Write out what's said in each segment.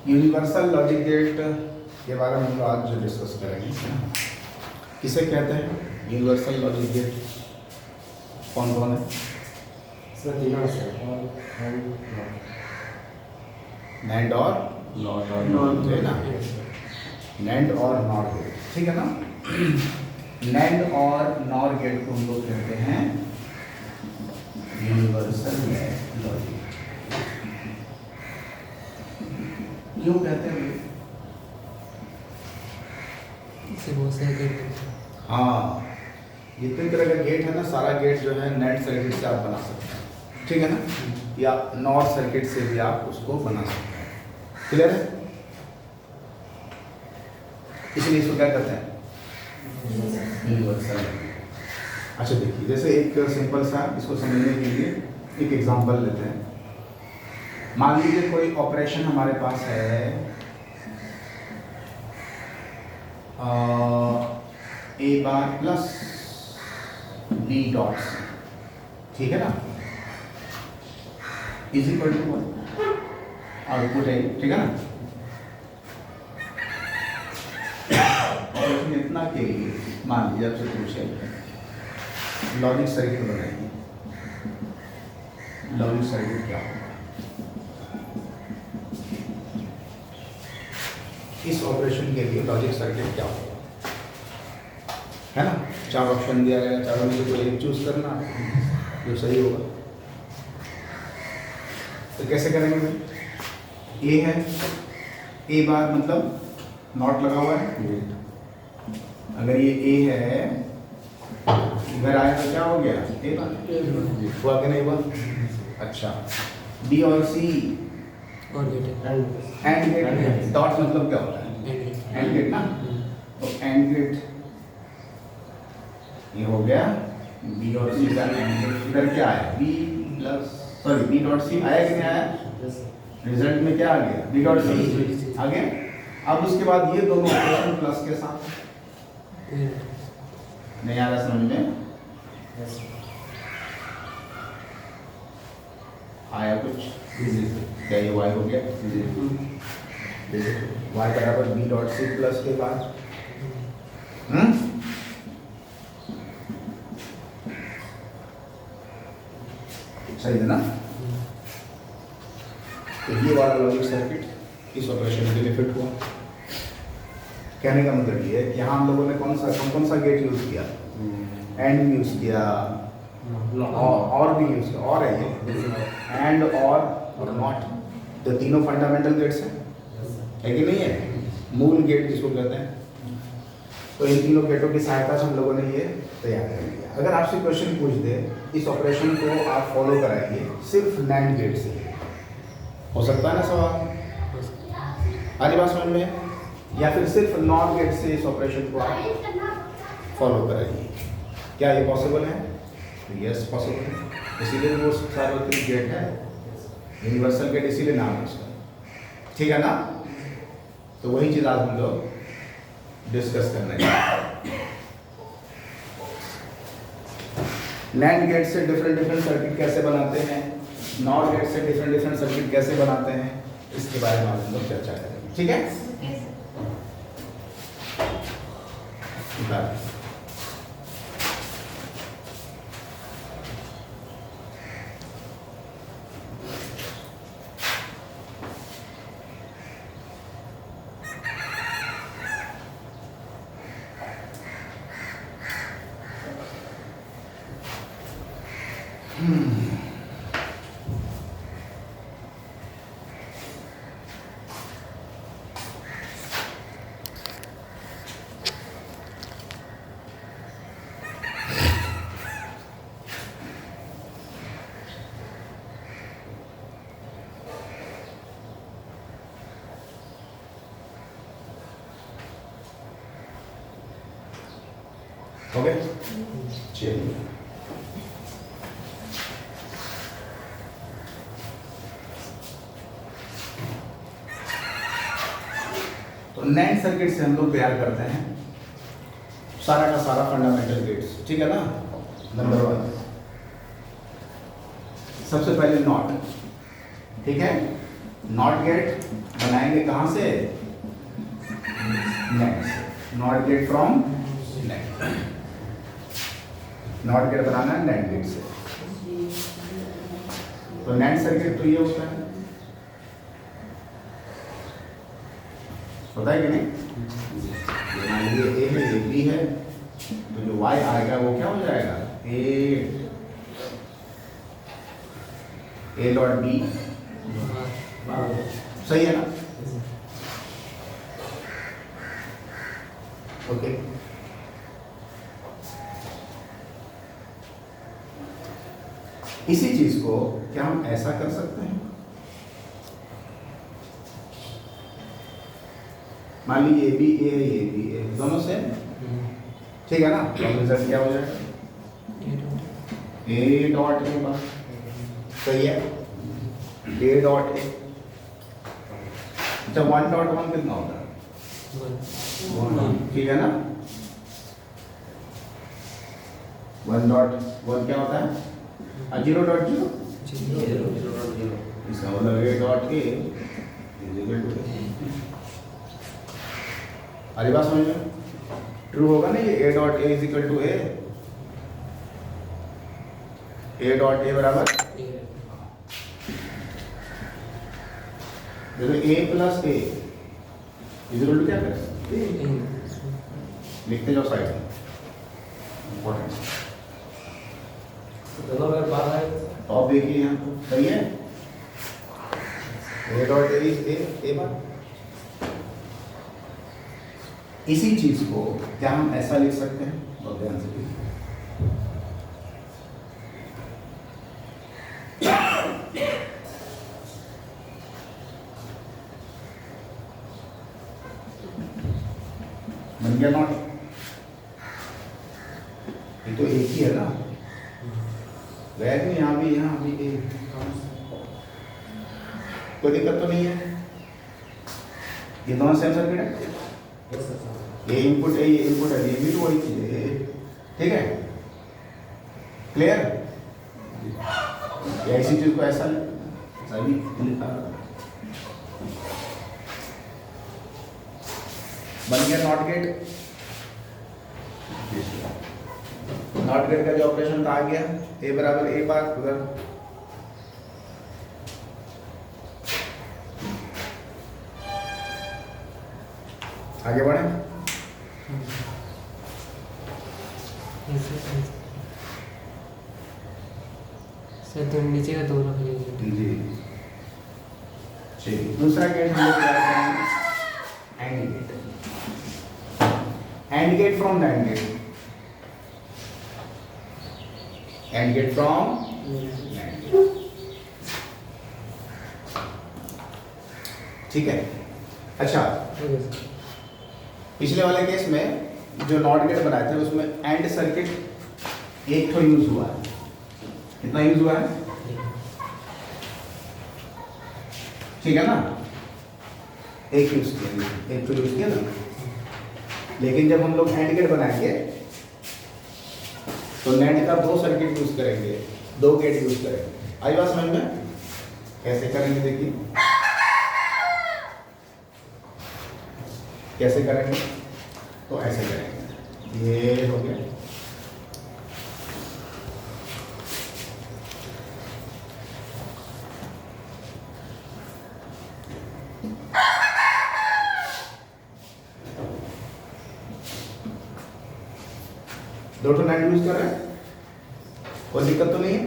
Universal logic gate के बारे में हम लोग आज जो डिस्कस करेंगे, किसे कहते हैं यूनिवर्सल लॉजिक गेट? कौन कौन है? नैंड और नॉट है ना, नैंड और नॉर गेट, ठीक है ना। नैंड और नॉर गेट को हम लोग कहते हैं यूनिवर्सल लॉजिक। क्यों कहते हैं? हाँ, जितने तरह का गेट है ना, सारा गेट जो है नैंड सर्किट से आप बना सकते हैं, ठीक है ना, या नॉर सर्किट से भी आप उसको बना सकते हैं। क्लियर है? इसलिए इसको क्या कहते हैं? यूनिवर्सल। अच्छा देखिए, जैसे एक सिंपल सा इसको समझने के लिए एक एग्जांपल लेते हैं। मान लीजिए कोई ऑपरेशन हमारे पास है, A bar plus B dot, ठीक है ना, इज इक्वल टू आउटपुट है, ठीक है ना। ऑपरेशन इतना के लिए मान लीजिए आपसे पूछे लॉजिक सर्किट बनाइए। लॉजिक सर्किट क्या होगा? इस ऑपरेशन के लिए लॉजिक सर्किट क्या होगा, है ना। 4 ऑप्शन दिया गया, चारों में से कोई एक चूज करना जो सही होगा। तो कैसे करेंगे भाई? ए है, ए बार मतलब नॉट लगा हुआ है। अगर ये ए है, इधर आया तो क्या हो गया? ए बार हुआ कि नहीं हुआ? अच्छा, बी और सी एंड गेट। डॉट मतलब क्या होता है? एंड गेट ना। तो एंड गेट ये हो गया, बी और सी का एंड गेट। इधर क्या आया? B plus sorry B dot C आया कि नहीं आया? रिजल्ट में क्या आ गया? बी डॉट सी आ गया। अब उसके बाद ये दोनों ऑपरेशन प्लस के साथ नहीं आ रहा समझ में? आया कुछ? क्या ये y हो गया? y बराबर बी डॉट सी प्लस के बाद सही है ना। तो ये वाला लॉजिक सर्किट इस ऑपरेशन के लिए फिट हुआ। कहने का मतलब ये है कि यहाँ हम लोगों ने कौन सा गेट यूज किया? एंड यूज किया, और भी यूज किया, और है ये एंड और नॉट, तो तीनों फंडामेंटल गेट्स हैं, है कि नहीं है? मूल गेट जिसको कहते हैं। तो इन तीनों गेटों की सहायता से हम लोगों ने ये तैयार कर लिया। अगर आपसे क्वेश्चन पूछ दे, इस ऑपरेशन को आप फॉलो कराइए सिर्फ नैंड गेट से, हो सकता है ना सवाल? आगे बात समझ में? या फिर सिर्फ नॉर गेट से इस ऑपरेशन को आप फॉलो कराइए, क्या ये पॉसिबल है? यस पॉसिबल है। इसीलिए वो सार्वत्रिक गेट है, यूनिवर्सल गेट, इसीलिए नाम है उसका, ठीक है ना। तो वही चीज़ आज हम लोग डिस्कस करने का। नैंड गेट से डिफरेंट सर्किट कैसे बनाते हैं, नॉर गेट से डिफरेंट सर्किट कैसे बनाते हैं, इसके बारे में हम लोग चर्चा करेंगे, ठीक है। हो गया? चलिए, तो नैंड सर्किट से हम लोग तैयार करते हैं सारा का सारा फंडामेंटल गेट्स, ठीक है ना। नंबर 1 सबसे पहले नॉट, ठीक है। नॉट गेट बनाएंगे कहाँ से? नेट से। Not gate from net. Not gate बनाना है नेट गेट से। तो नेट सर्किट तो ये होता है, होता है कि नहीं? मान लीजिए ए है, ये बी है, तो जो y आएगा वो क्या हो जाएगा? A dot B. सही है ना? ओके। इसी चीज को क्या हम ऐसा कर सकते हैं? मान लीजिए ए बी ए है, ये बी ए, दोनों से ठीक है ना? तो रिजल्ट क्या हो जाएगा? ए डॉट ए बार। सही है? ए डॉट ए। अच्छा, 1.1 कितना होता है? 1, ठीक है ना? 1.1 क्या होता है? 0.0। इसका मतलब A dot A is equal to A. अरे बात समझ में ट्रू होगा ना? ये A dot A is equal to A. A dot A बराबर A plus A is equal to क्या करें? लिखते जाओ साइड में, इंपॉर्टेंट। तो आप देखिए यहाँ तो सही है। A dot A is A bar. इसी चीज को क्या हम ऐसा लिख सकते हैं? बहुत ध्यान से देखिए। बन गया नॉट? ये तो एक ही है ना? वैसे यहाँ भी एक, कोई दिक्कत तो नहीं है? ये दोनों सेम सर्किट है। ये इनपुट है, ये इनपुट है, ये भी तो वही चीज है। ठीक है? क्लियर? ऐसी चीज को ऐसा भी लिखा बन गया नॉट गेट। नॉट गेट का जो ऑपरेशन था आ गया, ए बराबर ए बार उधर। आगे बढ़े। सर तो नीचे का दो रख लीजिए। जी चलिए, दूसरा गेट हम लोग क्या करेंगे? AND gate. AND gate from NAND gate. AND gate from NAND gate. ठीक है? अच्छा, पिछले वाले केस में जो नॉट गेट बनाए थे उसमें एंड सर्किट एक तो यूज हुआ है। कितना यूज हुआ है? ठीक है ना? एक यूज किया, एक तो यूज किया ना। लेकिन जब हम लोग एंड गेट बनाएंगे तो नेट का दो सर्किट यूज करेंगे, दो गेट यूज करेंगे। आई बात समझ में? कैसे करेंगे देखिए। कैसे करेंगे? तो ऐसे करेंगे। ये हो गया। दो तो नाइन यूज कर रहे हैं, कोई दिक्कत तो नहीं है?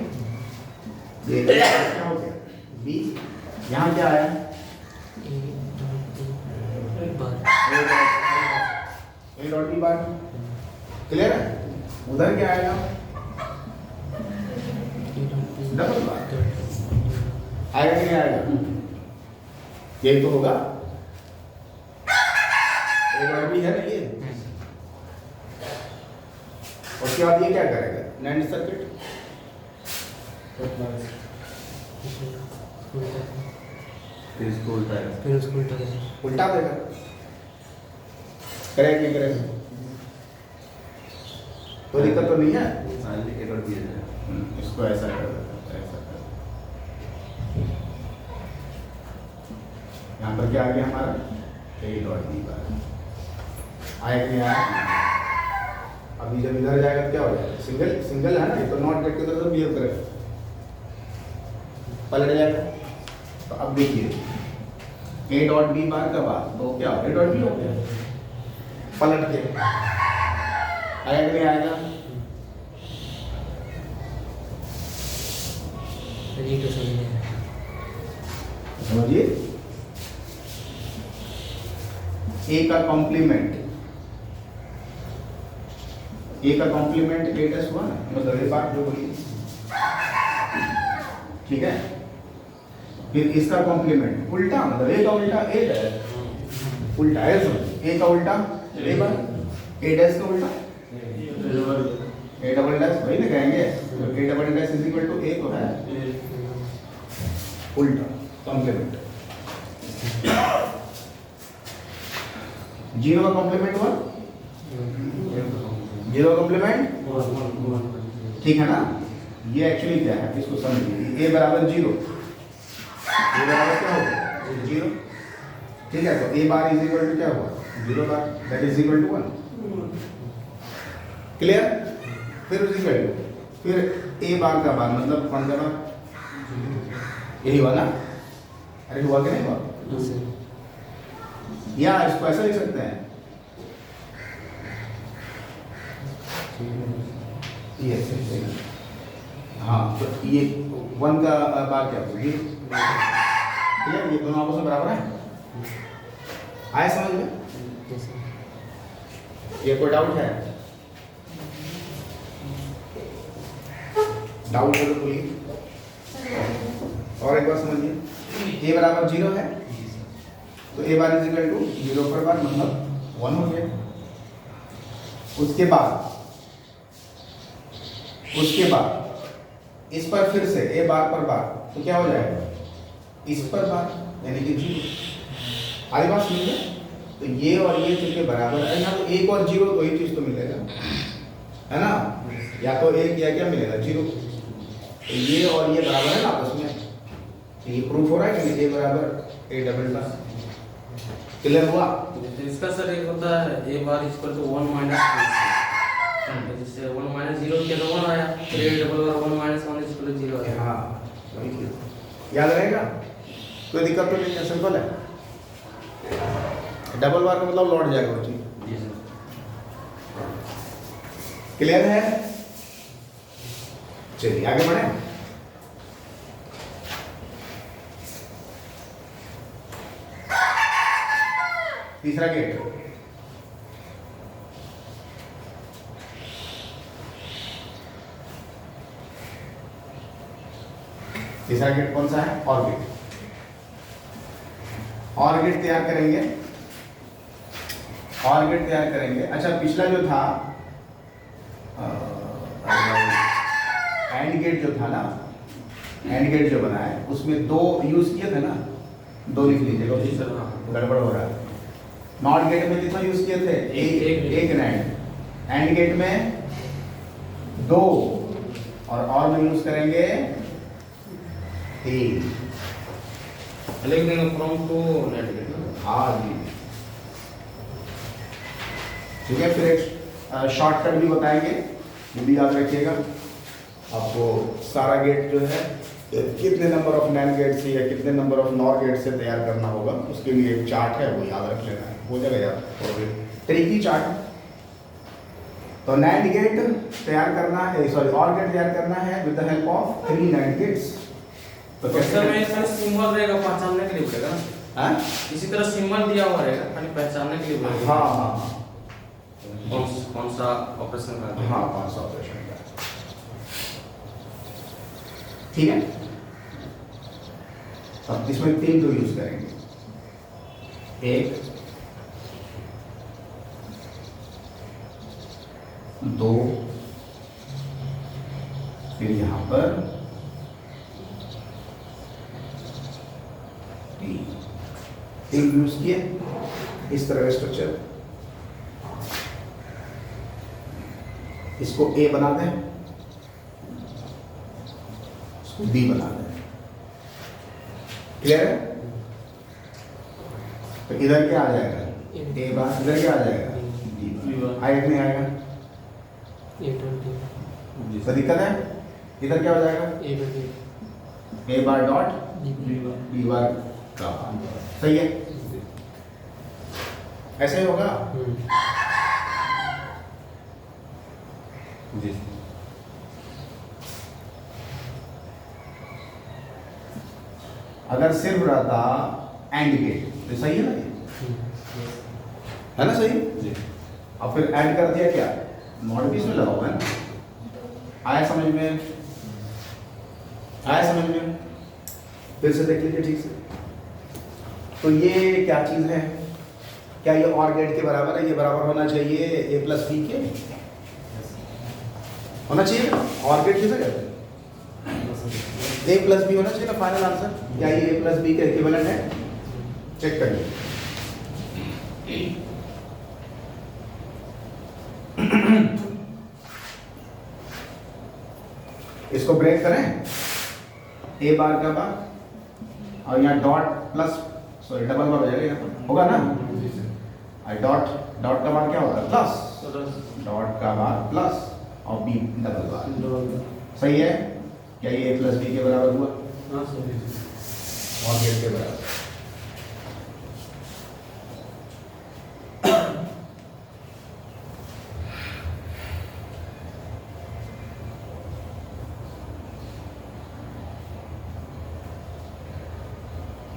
ये क्या हो गया? बी यहाँ क्या आया? A dot B bar. Clear है? उधर क्या आएगा? डबल बार आएगा कि नहीं आएगा? यही तो होगा। ए डॉट बी है ना ये। उसके बाद ये क्या करेगा? NAND circuit. फिर उसको उल्टा देगा। करेगा नहीं करेगा? कोई दिक्कत तो नहीं है? इसको ऐसा कर देता, ऐसा कर। यहाँ पर क्या आ गया हमारा ए डॉट बी बार आया कि नहीं आया। अभी जब इधर जाएगा तो क्या हो जाएगा, सिंगल सिंगल है ना, ये तो नॉट गेट की तरह बिहेव करेगा, पलट जाएगा। तो अब देखिए ए डॉट बी बार का बार तो क्या ए डॉट बी हो गया, पलट के आया कि नहीं आएगा। ये तो समझ में आया। समझिए ए का कॉम्प्लीमेंट, ए का कॉम्प्लीमेंट ए डैश हुआ ना, मतलब ये बात जो बोली, ठीक है। फिर इसका कॉम्प्लीमेंट उल्टा, मतलब ए का उल्टा ए डैश उल्टा है, समझ ए का उल्टा ए बार, ए डैश का उल्टा ए डबल डैश, वही ना कहेंगे, A double dash is equal to A तो है उल्टा कॉम्प्लीमेंट। जीरो का कॉम्प्लीमेंट हुआ, जीरो कॉम्प्लीमेंट, ठीक है ना। ये एक्चुअली क्या है इसको समझिए, ए बराबर जीरो, ए बराबर क्या होगा जीरो, ठीक है। तो A bar is equal to क्या हुआ zero bar, that is equal to 1, clear. फिर उसी वैल्यू, फिर ए बार का बार मतलब 1 का बार, यही हुआ ना, अरे हुआ कि नहीं हुआ। या इसको ऐसा लिख सकते हैं, ये हाँ, तो ये 1 का बार क्या होगा ये, ठीक है, ये दोनों आपस में बराबर है, आए समझ में। ये कोई डाउट है, डाउट है तो बोलिए। और एक बार समझिए, ए बराबर जीरो है तो A bar is equal to zero पर बार मतलब 1 हो गया। उसके बाद इस पर फिर से ए बार पर बार तो क्या हो जाएगा इस पर बार, यानी कि जीरो। आगे बात सुनिए, तो ये और ये चीज बराबर है ना, तो एक और जीरो तो ही चीज तो मिलेगा, है ना, या तो एक या क्या मिलेगा जीरो। तो ये और ये बराबर है ना आपस में, तो ये प्रूफ हो रहा है कि ए बराबर ए डबल बार। क्लियर हुआ। इसका सर एक होता है A bar equal to 1 minus, जैसे 1 माइनस 0 किया तो 1 आया, फिर A double bar 1 minus 1 equal to 0 आया। हाँ याद रहेगा, कोई दिक्कत तो नहीं है, सिंपल है। डबल बार का मतलब लौट जाएगा वो चीज। जी सर। क्लियर है, चलिए आगे बढ़े। तीसरा गेट, तीसरा गेट कौन सा है, और गेट। और गेट तैयार करेंगे, और गेट तैयार करेंगे। अच्छा पिछला जो था एंड गेट जो था ना, एंड गेट जो बना है उसमें 2 यूज किए थे ना, 2 लिख लीजिएगा, जी सर। हाँ, गड़बड़ हो रहा है। नॉट गेट में कितना यूज किए थे, एक नैंड। एंड गेट में 2 और में यूज करेंगे 3। लेकिन फ्रॉम टू नेट गेट ना। हाँ जी, ठीक है। फिर एक शॉर्टकट भी बताएंगे, वो भी याद रखिएगा। आपको सारा गेट जो है कितने नंबर ऑफ नैंड गेट से या कितने नंबर ऑफ नॉर गेट से तैयार करना होगा, उसके लिए एक चार्ट है, वो याद रख लेना है, हो जाएगा याद। और ट्रिकी चार्ट। तो नैंड गेट तैयार करना है, सॉरी और गेट तैयार करना है with the help of 3 NAND gates. तो कैसे में इसमें सिंबल रहेगा, पहचानने के लिए पड़ेगा ना। हाँ इसी तरह सिंबल दिया हुआ रहेगा, खाली पहचानने के लिए पड़ेगा। हाँ हाँ कौन सा ऑपरेशन करना है। हाँ, कौन सा ऑपरेशन का, ठीक है। अब इसमें 3 तो यूज करेंगे, 1 2, फिर यहां पर 3 यूज किए। इस तरह का स्ट्रक्चर, इसको ए बना दें, इसको बी बना दें। क्लियर है। तो इधर क्या आ जाएगा ए बार, इधर क्या आ जाएगा बी बार, आएगा नहीं आएगा? तो दिक्कत है, इधर क्या हो जाएगा ए बार डॉट बी बार का बार, सही है? ऐसे ही होगा। जी अगर सिर्फ रहता एंड गेट तो सही है ना, ये है ना सही? जी और फिर ऐड कर दिया क्या, मॉड भी इसमें लगा हुआ है ना। आया समझ में? आया समझ में? फिर से देख लीजिए ठीक से। तो ये क्या चीज है, क्या ये और गेट के बराबर है? ये बराबर होना चाहिए ए प्लस बी के, होना चाहिए ना? और गेट किसे कहते हैं? ए प्लस बी होना चाहिए ना फाइनल आंसर। क्या ये ए प्लस बी के इक्विवेलेंट है? चेक करिए। इसको ब्रेक करें, ए बार का बार और यहाँ डॉट प्लस सॉरी डबल बार हो जाएगा, यहाँ पर होगा ना। और डॉट डॉट का बार क्या होता है प्लस, डॉट का बार प्लस और बी डबल बार, सही है? क्या ये ए प्लस बी के बराबर हुआ? और गेट के बराबर।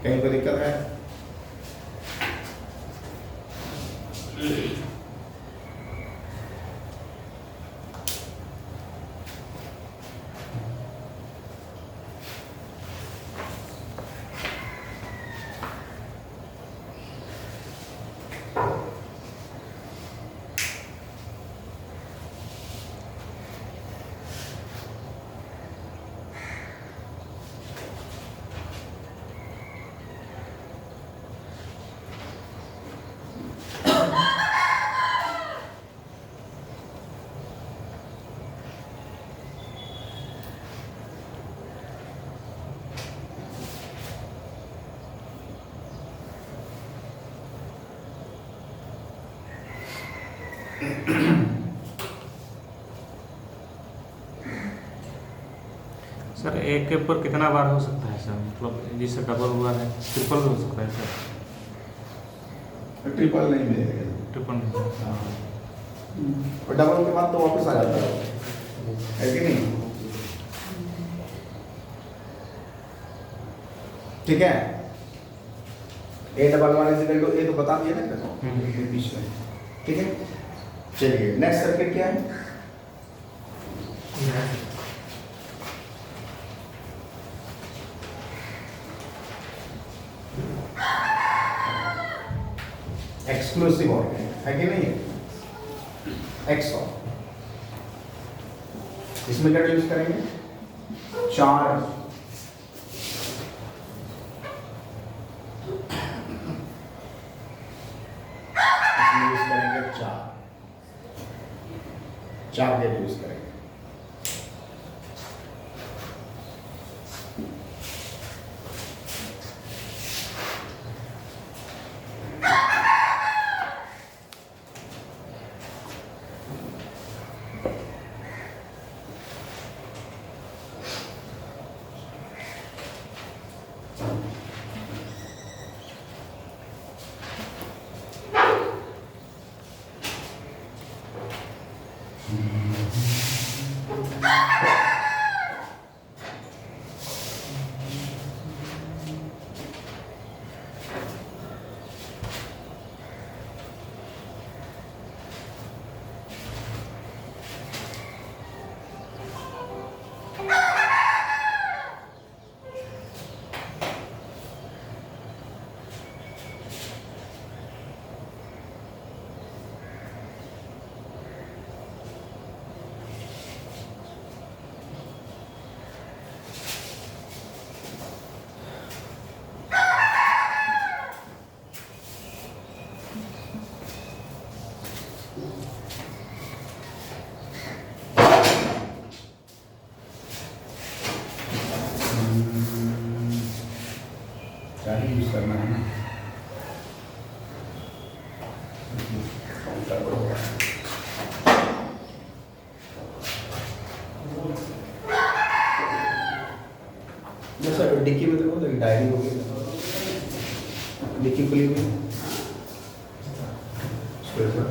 कहीं पर दिक्कत है? सर एक के ऊपर कितना बार हो सकता है सर, मतलब जिससे डबल हुआ है ट्रिपल भी हो सकता है सर? ट्रिपल नहीं मिलेगा, ट्रिपल नहीं। और डबल के बाद तो वापस आ जाता है, है कि नहीं? ठीक है, A double one equal to A तो बता दिया ना कैसे बीच में, ठीक है? चलिए नेक्स्ट सर्किट क्या है? एक्सक्लूसिव और है कि नहीं? एक्स और इसमें क्या यूज करेंगे? चार इसमें यूज करेंगे, चार गेट यूज करेंगे। क्या यूज करना है ना? एक डायरी होगी लिखी खुली हुई उसके ऊपर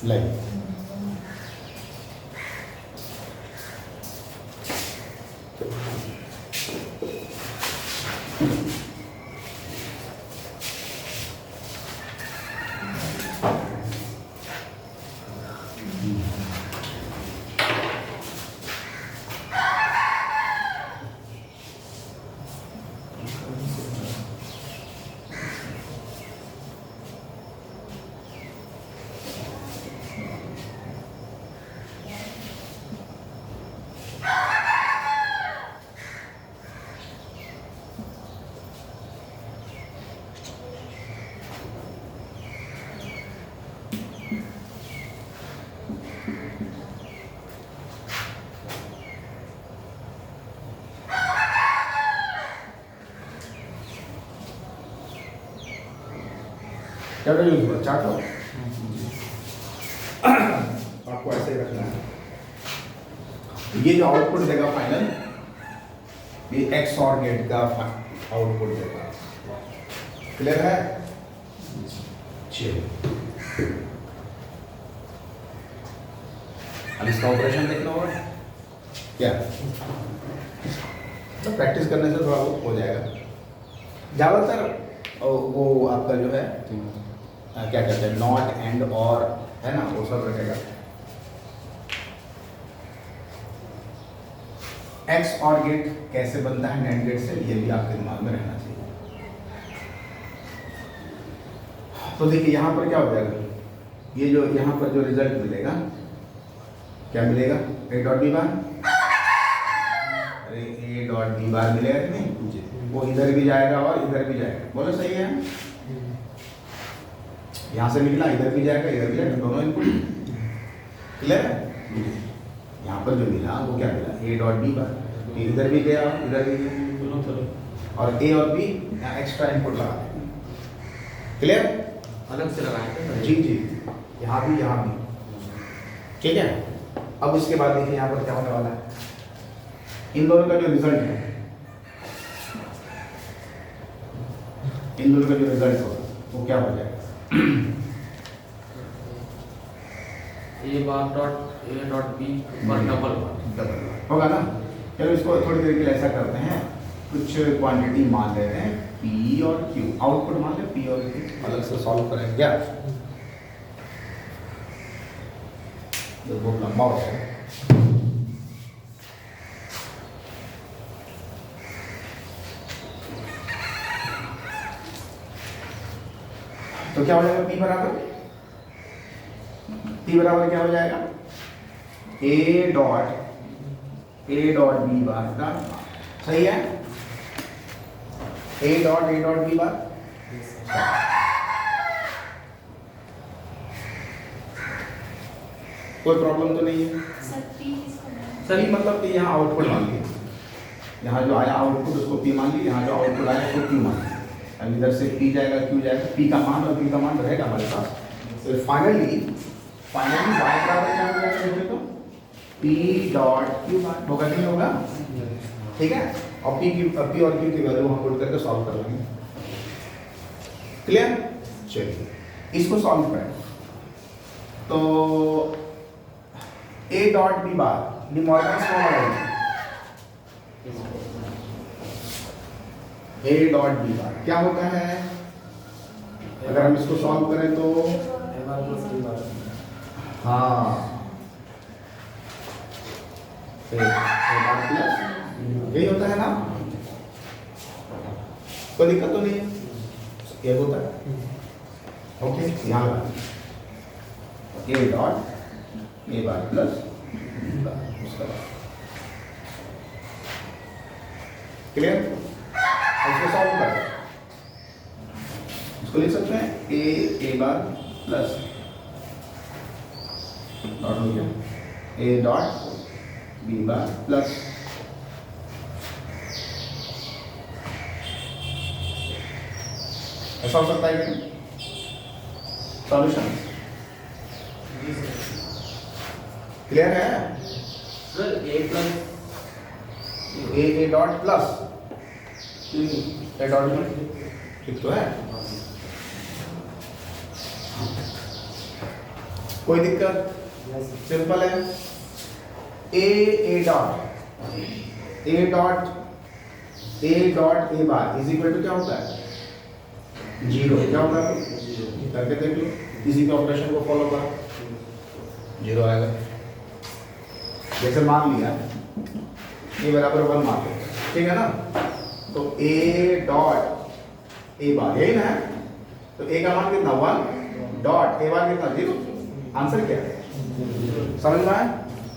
लाइक क्या यूज हुआ चार्ट हो आपको ऐसे ही रखना है। ये जो आउटपुट देगा फाइनल ये एक्स और गेट का आउटपुट देगा। क्लियर है? चलिए अब इसका ऑपरेशन देखना होगा क्या, तो प्रैक्टिस करने से थोड़ा बहुत हो जाएगा। ज़्यादातर वो आपका जो है क्या कहते हैं नॉट एंड और है ना वो सब रखेगा। एक्स और गेट कैसे बनता है नैंड गेट से, ये भी आपके दिमाग में रहना चाहिए। तो देखिए यहाँ पर क्या हो जाएगा, ये जो यहाँ पर जो रिजल्ट मिलेगा क्या मिलेगा, ए डॉट बी बार, अरे ए डॉट बी बार मिलेगा कि नहीं, वो इधर भी जाएगा और इधर भी जाएगा। बोलो सही है? यहाँ से निकला इधर भी जाएगा इधर भी जाएगा, दोनों इनपुट क्लियर है। यहाँ पर जो मिला वो क्या मिला, ए डॉट बी बार, इधर भी गया इधर भी गया, और ए और बी यहाँ एक्स्ट्रा इनपुट लगा दें। क्लियर? अलग से लगाएंगे जी जी, यहाँ भी ठीक है। अब उसके बाद देखिए यहाँ पर क्या होने वाला है, इन दोनों का जो रिजल्ट है, इन दोनों का जो रिजल्ट होगा वो क्या हो जाएगा, A bar dot A dot B पर डबल होगा ना। चलो इसको थोड़ी देर के लिए ऐसा करते हैं, कुछ क्वांटिटी मान लेते हैं पी और क्यू, आउटपुट मान ले पी और क्यू, अलग से सॉल्व करेंगे क्या, तो बहुत लंबा हो जाएगा। तो क्या हो जाएगा, P बराबर क्या हो जाएगा, ए डॉट बी बार का, सही है, ए डॉट बी बार। कोई प्रॉब्लम तो नहीं है सर, मतलब कि यहाँ आउटपुट मान लीजिए, यहाँ जो आया आउटपुट उसको P मान लीजिए, यहाँ जो आउटपुट आया उसको Q मान लीजिए। अब इधर से P जाएगा Q जाएगा, P का मान और Q का मान रहेगा हमारे पास। तो फाइनली y बराबर क्या हो जाएगा, देखिए तो P डॉट Q बार होगा कि नहीं होगा, ठीक है। और P और Q की वैल्यू हम पुट करके सॉल्व कर लेंगे। क्लियर? चलिए इसको सॉल्व करें। तो A dot B bar De Morgan's law लगाएंगे, A डॉट बी बार क्या होता है, अगर हम इसको सॉल्व करें तो हाँ यही होता है ना, कोई दिक्कत तो नहीं है, ये होता है। ओके यहाँ लगा ए डॉट ए बार प्लस उसका क्लियर। इसको सॉल्व कर दो। इसको लिख सकते हैं ए बार प्लस डॉट हो गया A dot B bar plus ऐसा हो सकता है कि सॉल्यूशन क्लियर है? Sir A plus A dot plus A dot ठीक तो है, कोई दिक्कत? सिंपल है। A dot A bar is equal to क्या होता है? जीरो। क्या होता है? करके देख लो, इसी के ऑपरेशन को फॉलो करो, जीरो आएगा। जैसे मान लिया ए बराबर 1 मान लो, ठीक है ना? तो ए डॉट ए बार यही ना है, तो ए का मान कितना 1 डॉट ए बार कितना 0। आंसर क्या है? समझ में आया?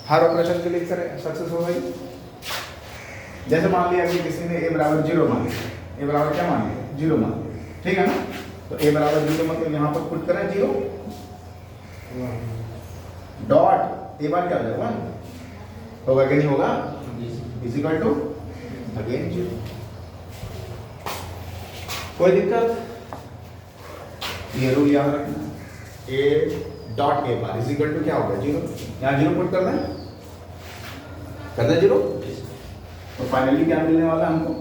हर ऑपरेशन के लिए सक्सेस हो गई। जैसे मान लिया कि किसी ने ए बराबर 0 मान लिया, ए बराबर क्या मान लिया? 0 मान लिया, ठीक है ना? तो ए बराबर 0 मतलब यहाँ पर पुट करें 0 डॉट ए बार क्या हो जाएगा 1 होगा कि नहीं होगा? Is equal to again 0। कोई दिक्कत? ये रूल याद रखना, A dot A bar is equal to क्या होगा 0। यहाँ 0 पुट कर दें, 0। तो फाइनली क्या मिलने वाला हमको?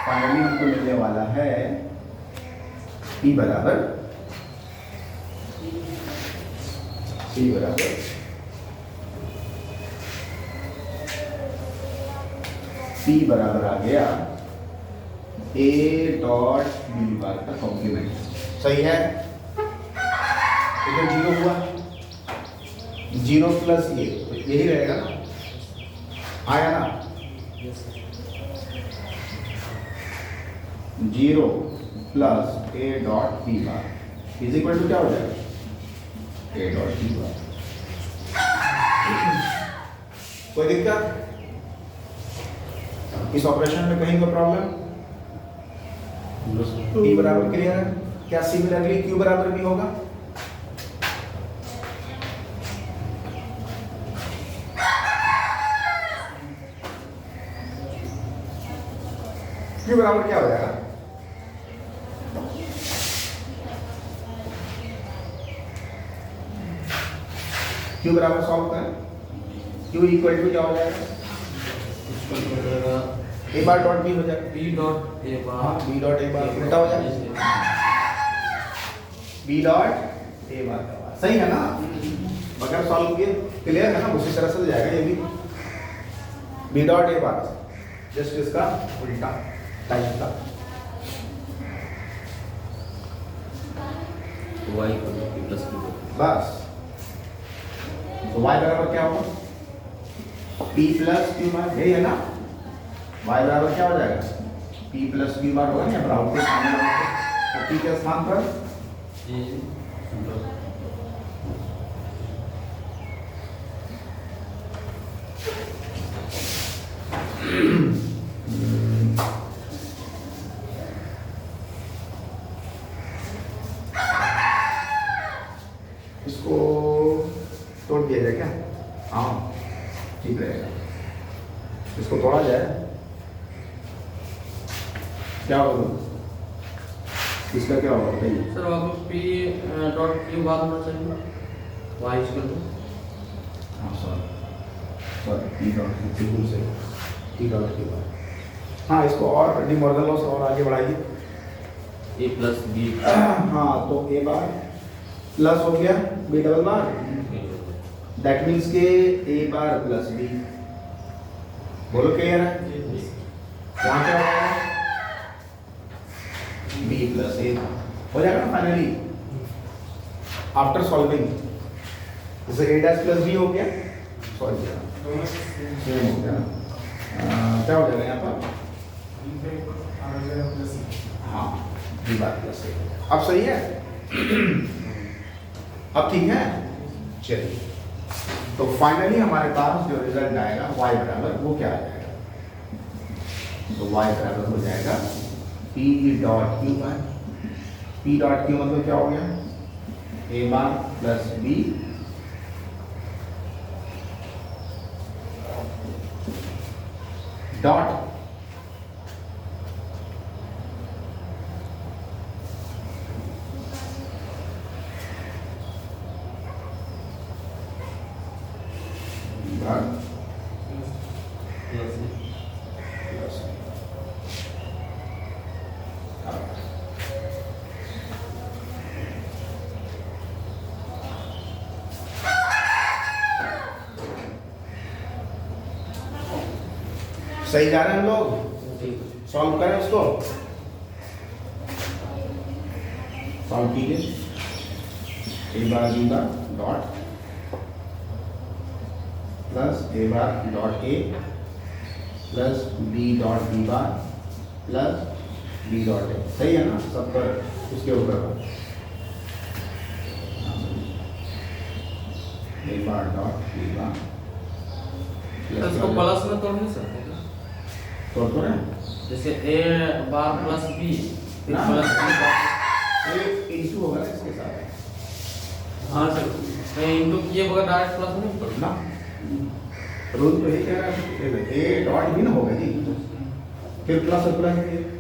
फाइनली हमको मिलने वाला है P बराबर P बराबर आ गया A डॉट बी बार का कॉम्प्लीमेंट। सही है? तो 0 हुआ, 0 प्लस ये तो यही रहेगा ना, आया ना? 0 plus A dot B bar is equal to क्या हो जाएगा? A dot B bar. कोई दिक्कत? इस ऑपरेशन में कहीं कोई प्रॉब्लम? P बराबर क्लियर है? क्या सिमिलरली Q बराबर भी होगा? Q बराबर क्या हो जाएगा? Q बराबर सॉल्व करें, Q इक्वल टू क्या हो जाएगा? ए बार डॉट बी हो जाएगा, B dot A bar B dot A bar उल्टा हो जाएगा, बी डॉट ए बार का बार। सही है ना? बगैर सॉल्व किए क्लियर है ना? उसी तरह से जाएगा ये भी, B dot A bar just इसका उल्टा टाइप का। y प्लस बस तो y बराबर क्या होगा? P प्लस Q बार, यही है ना? y बराबर क्या हो जाएगा? P प्लस Q बार होगा ना, ब्राउन के सामने लगाओ तो P के स्थान पर इसको तोड़ दिया जाए क्या? हाँ ठीक रहेगा, इसको तोड़ा जाए, क्या होगा? इसका क्या होगा बताइए? सर वहाँ पे P डॉट Q बार होना चाहिए, y इक्वल टू हाँ सॉरी P डॉट बिल्कुल सही, P डॉट Q बार। हाँ इसको और डी मॉर्गन लॉ से और आगे बढ़ाइए। a प्लस बी हाँ तो ए बार प्लस हो गया B double bar, that means के ए बार प्लस बी। बोलो क्लियर है? यहाँ क्या होगा? बी प्लस ए हो जाएगा ना फाइनली आफ्टर सॉल्विंग। जैसे ए डैश प्लस बी हो गया, सॉरी सेम हो गया, क्या हो जाएगा यहाँ पर? हाँ बी बार प्लस ए। अब सही है? अब ठीक है? चलिए तो फाइनली हमारे पास जो रिजल्ट आएगा y बराबर वो क्या आ जाएगा? तो y बराबर हो जाएगा p dot Q bar. p dot Q मतलब क्या हो गया, a bar plus b dot सही जा रहे हैं हम लोग, सॉल्व करें उसको, सॉल्व कीजिए। A bar B bar dot plus A bar dot A plus B dot B bar plus B dot A, सही है ना, सब पर उसके ऊपर ए बार डॉट बी बार इसको प्लस में तोड़ नहीं सकते क्या? तोड़ तो रहे जैसे ए बार प्लस बी फिर ना। प्लस बी बार, ए इंटू होगा ना इसके साथ, हाँ सर ए इंटू किए बगैर डायरेक्ट प्लस नहीं पड़ता ना रूल तो यही कह रहा है, ए डॉट भी ना होगा जी, फिर प्लस और plus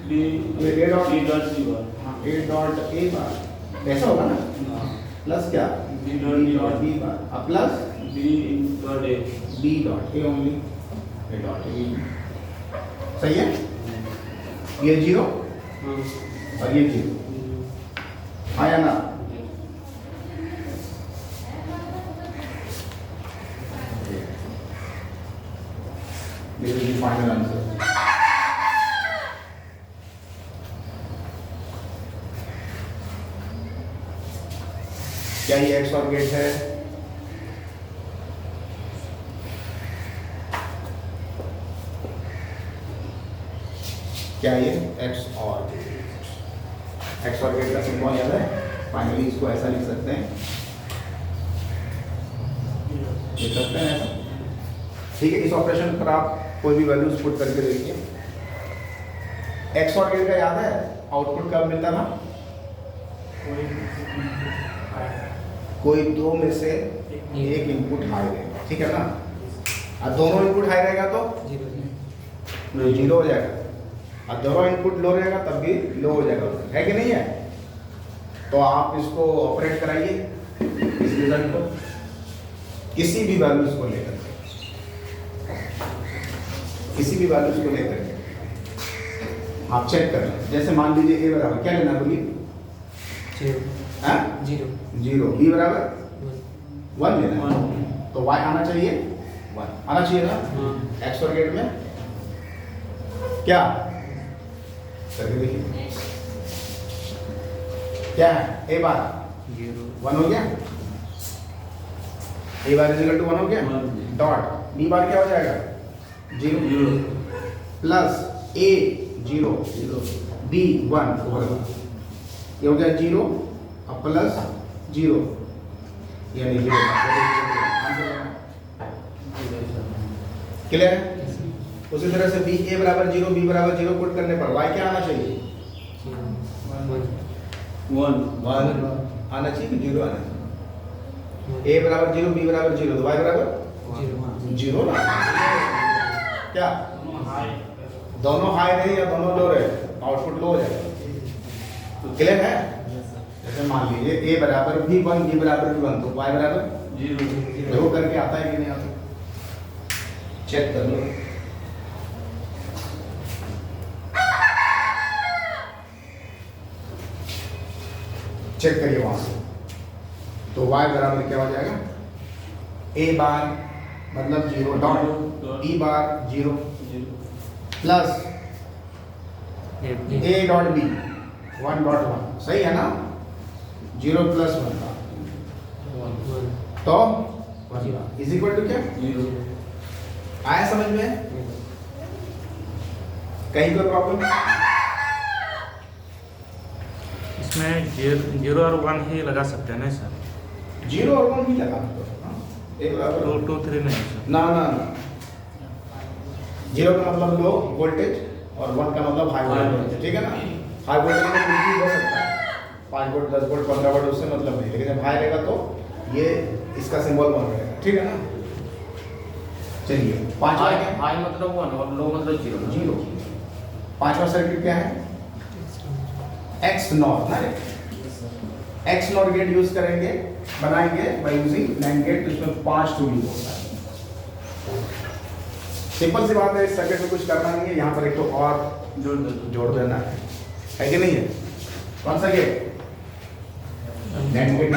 B A dot B dot C bar हाँ ए डॉट ए बार ऐसा होगा ना, प्लस क्या बी डॉट बी बार अब plus B dot A B dot A only, A dot A सही है, ये जीरो और ये जीरो आया ना। This is the final answer. क्या ये एक्स और गेट है? क्या ये एक्स और गेट का सिंबल याद है? फाइनली इसको ऐसा लिख सकते हैं, लिख सकते हैं ऐसा, ठीक है। इस ऑपरेशन पर आप कोई भी वैल्यूज पुट करके देखिए। एक्स और गेट का याद है आउटपुट कब मिलता था? कोई दो में से एक इनपुट हाई रहेगा, ठीक है ना। अब दोनों इनपुट हाई रहेगा तो जीरो हो जाएगा, अब दोनों इनपुट लो रहेगा तब भी लो हो जाएगा, है कि नहीं है? तो आप इसको ऑपरेट कराइए इस रिजल्ट को किसी भी वैल्यूज को लेकर के, किसी भी वैल्यूज को लेकर के आप चेक कर लें। जैसे मान लीजिए ए बराबर क्या लेना बोलिए, जीरो जीरो, बी बराबर वन लेना है, तो वाई आना चाहिए वन आना चाहिए ना। एक्स और गेट में क्या करके देखिए क्या है, ए बार वन हो गया, A bar is equal to one हो गया, डॉट बी बार क्या हो जाएगा zero plus A zero B one ये हो गया जीरो अब प्लस जीरो यानी जीरो। क्लियर है? उसी तरह से बी ए बराबर जीरो बी बराबर जीरो पुट करने पर वाई क्या आना चाहिए? वन वन आना चाहिए कि जीरो आना चाहिए? ए बराबर जीरो बी बराबर जीरो तो वाई बराबर जीरो ना, क्या दोनों हाई रहे या दोनों लो रहे, आउटपुट लो हो जाएगा। क्लियर है? जैसे मान लीजिए ए बराबर भी वन बी बराबर भी वन तो वाई बराबर जीरो लो करके आता है कि नहीं आता, चेक कर लो। चेक करिए वहां से, तो y बराबर क्या हो जाएगा, a बार मतलब zero dot b bar zero plus a dot b one dot one, सही है ना, जीरो प्लस वन का तो वन इज इक्वल टू क्या जीरो आया समझ में? कहीं कोई प्रॉब्लम? इसमें जीरो और वन ही लगा सकते हैं ना सर? जीरो और वन भी लगा दो, एक बराबर 2 2 3 नहीं सर। ना ना ना, जीरो का मतलब लो वोल्टेज और 1 का मतलब हाई वोल्टेज, ठीक है ना। हाई वोल्टेज में कुछ भी हो सकता है, 5 वोल्ट 10 वोल्ट 15 वोल्ट, उससे मतलब नहीं, लेकिन जब हाई रहेगा तो ये इसका सिंबल 1 रहेगा, ठीक है ना। चलिए पांचवा क्या है? हाई मतलब 1 और लो मतलब 0। 0। पांचवा सर्किट क्या है? एक्स नॉट ना, एक्स नॉट गेट यूज करेंगे, बनाएंगे बाय यूजिंग NAND गेट, तो इसमें 5 टू यूज होता है। सिंपल सी बात है, इस सर्किट में कुछ करना नहीं है, यहाँ पर एक तो और जोड़ देना है कि नहीं है। कौन सा गेट? NAND गेट,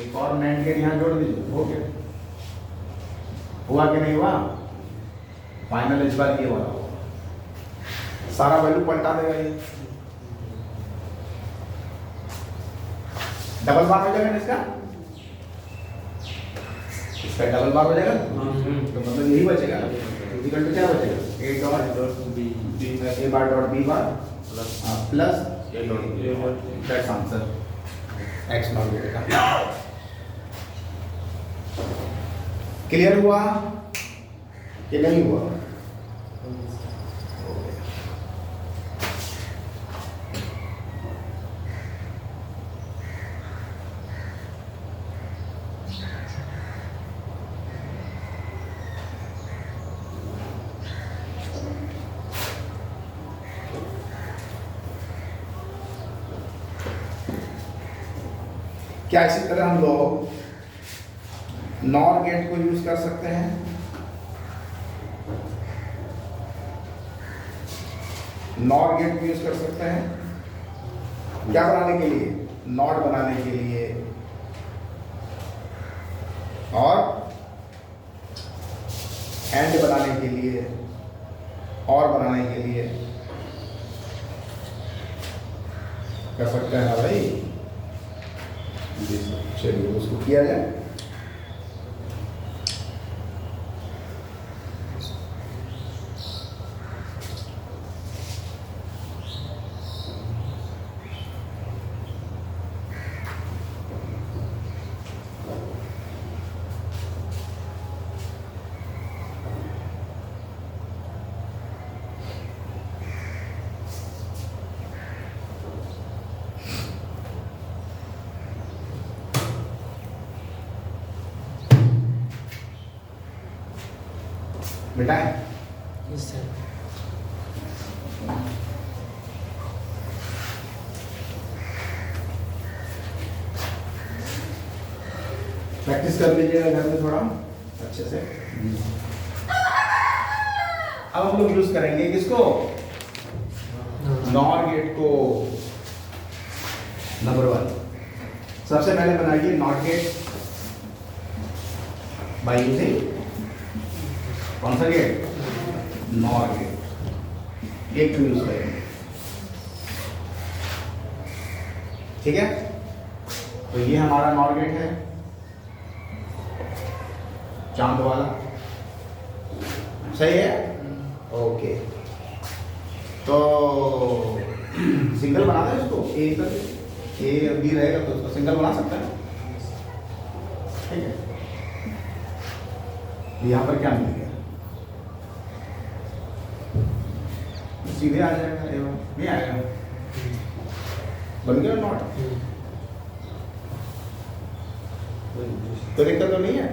एक और NAND गेट यहाँ जोड़ दीजिए, हो गया। हुआ कि नहीं हुआ? फाइनल इस बार ये वाला होगा, सारा वैल्यू पलटा देगा ये। डबल बार हो जाएगा ना इसका डबल बार हो जाएगा, तो मतलब यही बचेगा ना, इक्वल टू क्या बचेगा? A dot B bar dot B bar plus A dot, that's answer X NOT gate का। क्लियर हुआ कि नहीं हुआ? क्या इसी तरह हम लोग नॉर गेट को यूज कर सकते हैं? नॉर गेट को यूज कर सकते हैं क्या बनाने के लिए? नॉट बनाने के लिए और एंड बनाने के लिए और बनाने के लिए कर सकते हैं ना भाई। चलिए उसको किया जाए। मिटाएं। Yes sir. प्रैक्टिस कर लीजिएगा घर में थोड़ा अच्छे से। अब हम लोग यूज करेंगे किसको? नॉर गेट को। नंबर 1 सबसे पहले बनाइए नॉट गेट बाय यूजिंग कौन सा गेट? Nor gate. एक तो यूज करेंगे, ठीक है। तो ये हमारा नॉर गेट है, चांद वाला, सही है। ओके, तो सिंगल बना दें इसको, ए और बी रहेगा तो उसको सिंगल बना सकते हैं, ठीक है। यहाँ पर क्या मिल गया? सीधे आ जाएगा, नहीं आएगा, बन गया नॉट। तो दिक्कत तो नहीं है।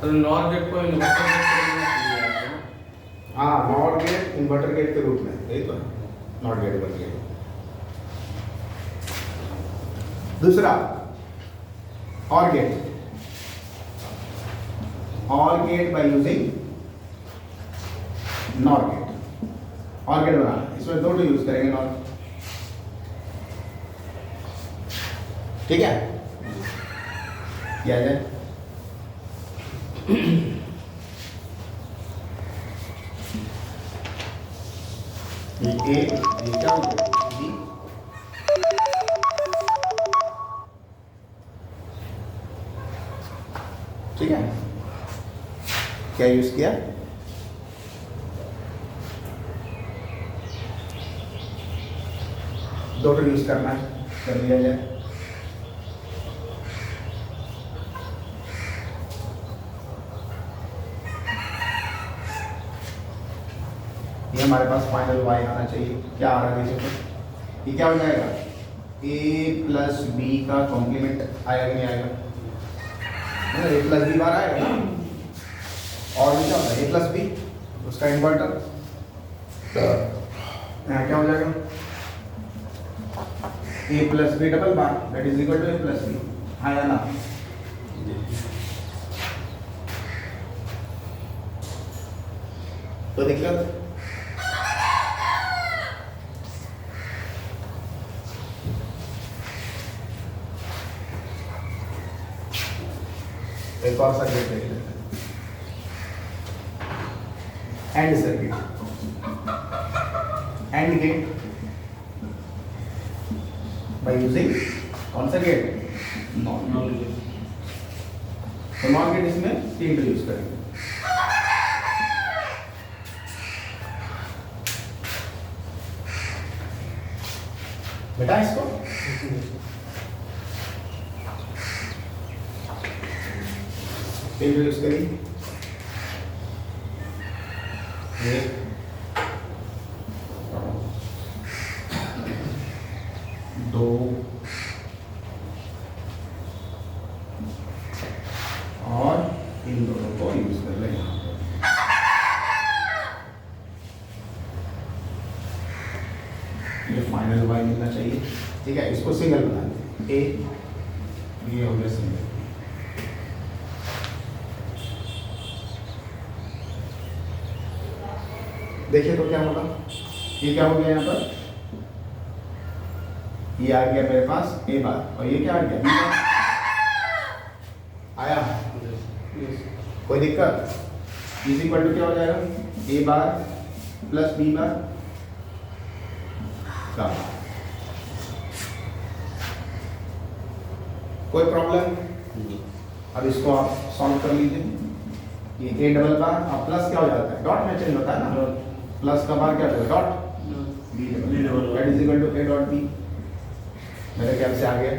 तो नॉर गेट को इन्वर्टर गेट के रूप में लिया है ना? हाँ, नॉट गेट इन्वर्टर गेट के रूप में, यही तो है, नॉट गेट बन गया। दूसरा और गेट, और gate by using NOR gate. और गेट बनाना, इसमें दो यूज करेंगे नॉर, ठीक है। क्या जाए? ये क्या हो गया? बी। ठीक है, क्या यूज किया? दो यूज करना है, कर लिया जाए। ये हमारे पास फाइनल y आना चाहिए। क्या आ रहा है देखिए, ये क्या हो जाएगा, a प्लस बी का कॉम्प्लीमेंट आएगा कि नहीं आएगा, है ना, a प्लस बी बार आएगा ना। और भी क्या होता है, a प्लस बी उसका इन्वर्टर, यहाँ क्या हो जाएगा, a plus B double bar that is equal to a plus B. आया ना, तो दिक्कत एक और सर्किट देख लेते हैं, AND circuit, AND gate by using कौन सा गेट, नॉट गेट। तो नॉट गेट इसमें 3 यूज करेंगे। बेटा इसको इंट्रोड्यूस करिए। 1 2 और इन दोनों को यूज कर लें यहाँ पर। ये फाइनल वाई मिलना चाहिए, ठीक है। इसको सिंगल बना लें, ए ये हो गया सिंगल। देखिए तो क्या होगा, ये क्या हो गया यहाँ पर, ये आ गया मेरे पास ए बार, और ये क्या आ गया, बी बार आया। कोई दिक्कत, इज इक्वल टू क्या हो जाएगा, A bar plus B bar का। कोई प्रॉब्लम, अब इसको आप सॉल्व कर लीजिए। ये ए डबल बार और प्लस क्या हो जाता है, डॉट में चेंज होता है ना, प्लस का बार क्या होता है, dot, B double that is equal to A dot B. मेरे ख्याल से आ गया,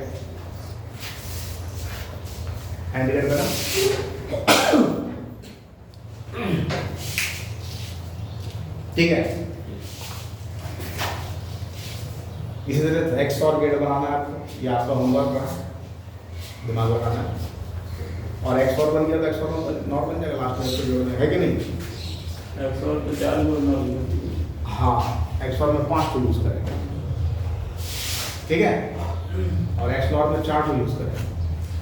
एंड कर देना। ठीक है, इसी तरह एक्स और गेट बनाना है आपको, ये आपका होमवर्क रहा, दिमाग लगाना है। और एक्स और बन गया तो एक्स और नॉट बन जाएगा, लास्ट में तो जोड़ना है कि नहीं। एक्स और तो 4 को नॉट, हाँ, एक्स और में 5 को यूज करेंगे, ठीक है, और एक्स नॉट में 4 को यूज करेंगे।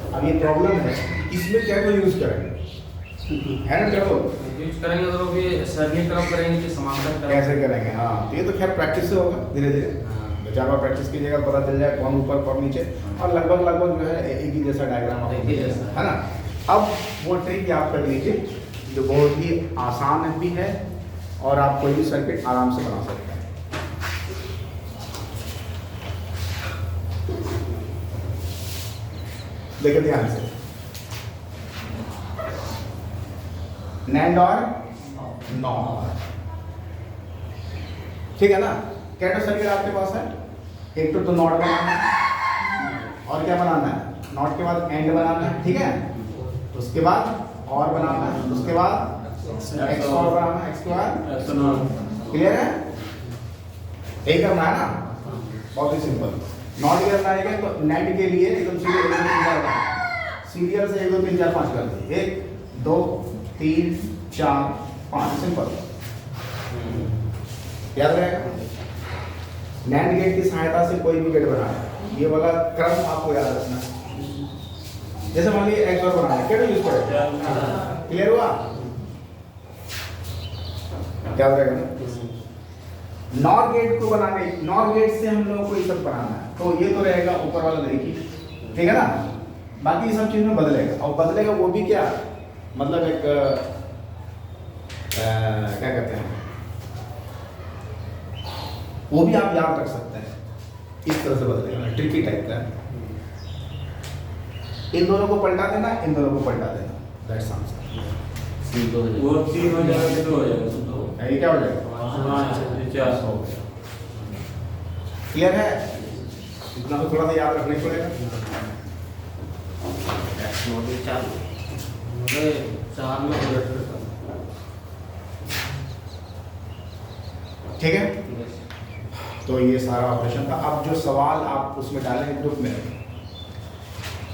अब ये प्रॉब्लम है, इसमें क्या को यूज करेंगे, है ना, चलो यूज करेंगे तो भी सरली तरफ करेंगे कि समांतर तरफ कैसे करेंगे। हाँ, तो ये तो खैर प्रैक्टिस से होगा, धीरे धीरे 4 बार प्रैक्टिस कीजिएगा, पता चल जाए कौन ऊपर कौन नीचे, और लगभग जो है एक ही जैसा डायग्राम आपको एक ही जैसा। है ना। अब वो ट्रिक याद कर लीजिए जो बहुत ही आसान भी है और आप कोई भी सर्किट आराम से बना सकते हैं। देखिए ध्यान से, नैंड और नॉर, ठीक है ना। कैटो सर्किट आपके पास है, एक तो नॉट बनाना है और क्या बनाना है, नॉट के बाद एंड बनाना है, ठीक है, उसके बाद और बनाना है, उसके बाद एक्स और बनाना है, एक्स के बाद एक्स नॉट। क्लियर है, यही करना है ना, बहुत ही सिंपल। नॉट करना है तो नेट के लिए एकदम सीरियल से 1 2 3 4 5 कर दीजिए, 1 2 3 4 5, सिंपल, याद रहेगा। नैंड गेट की सहायता से कोई भी गेट बनाना, ये वाला क्रम आपको याद रखना है। जैसे मान लीजिए एक्स और बनाना है, क्या यूज करें, क्लियर हुआ, याद रहेगा ना। नॉर गेट को बनाने, नॉर गेट से हम लोगों को ये सब बनाना है, तो ये तो रहेगा ऊपर वाला देखिए, ठीक है ना। बाकी सब चीज में बदलेगा, और बदलेगा वो भी क्या, मतलब एक क्या कहते हैं, वो भी आप याद रख सकते हैं, इस तरह से बदलेगा, ट्रिकी टाइप का। इन दोनों को पलटा देना, इन दोनों को पलटा देना, दैट्स आंसर। वो 3 हो जाएगा, 2 हो जाएगा, ये क्या हो जाएगा, 4 हो गया। क्लियर है, इतना तो थोड़ा सा याद रखना ही पड़ेगा। मुझे 4 में उलट करता हूँ। ठीक है, तो ये सारा ऑपरेशन था। अब जो सवाल आप उसमें डालेंगे ग्रुप में,